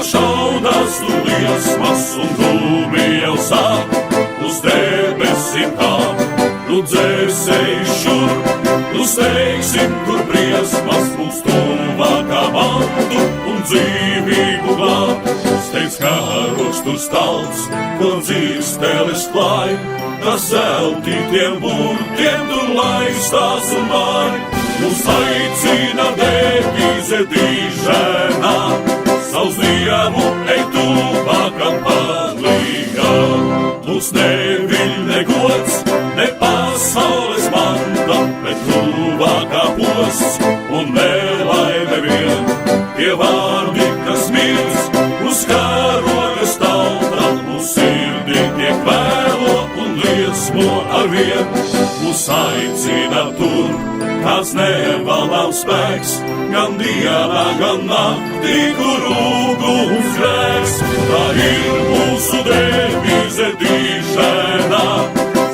šaudās tu liesmas un dūmi jau sāk uz debesīm kāp. Nu dzērsēji šur, nu steigsim, kur briesmas mums tuvākā bandu un dzīvību glāb. Steidz kāroks tur stalts, ko dzīvsteles klāj, kas zeltītiem burtiem tur laistās un māj. Mūs aicina devīze dīženā, savus dievu ej tuvākam palīgā. Mūs neviļ negods, ne pasaules manta, bet tuvākā posts un nelaime vien. Tie vārdi, kas mirst, uz karoga stalta, mūs sirdī tiek vēlo un liesmo arvien. Mūs aicina tur, kāds nevalāms spēks, gan dienā, gan naktī, kur uguns grēks. Tā ir mūsu devīze dīšanā,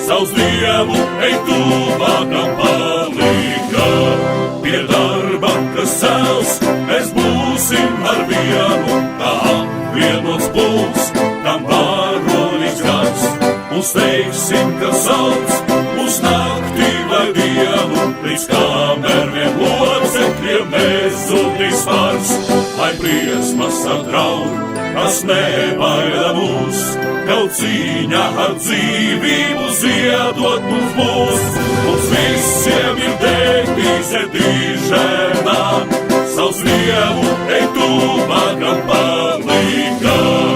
savus dievu ej tuvākam palīgā. Pie darba, kas cels, mēs būsim ar vienu, tā apvienots pulks, tam varonīgs gars. Mums teiksim, ka sauc, mūs naktī vai dienu, līdz kamēr vien locekļiem nezudīs spars. Lai briesmas apdraud, kas nebaida mūs, kaut cīņā ar dzīvību ziedot mums būs. Mums visiem ir devīze dīženā, savus dievu ej tuvākam palīgā.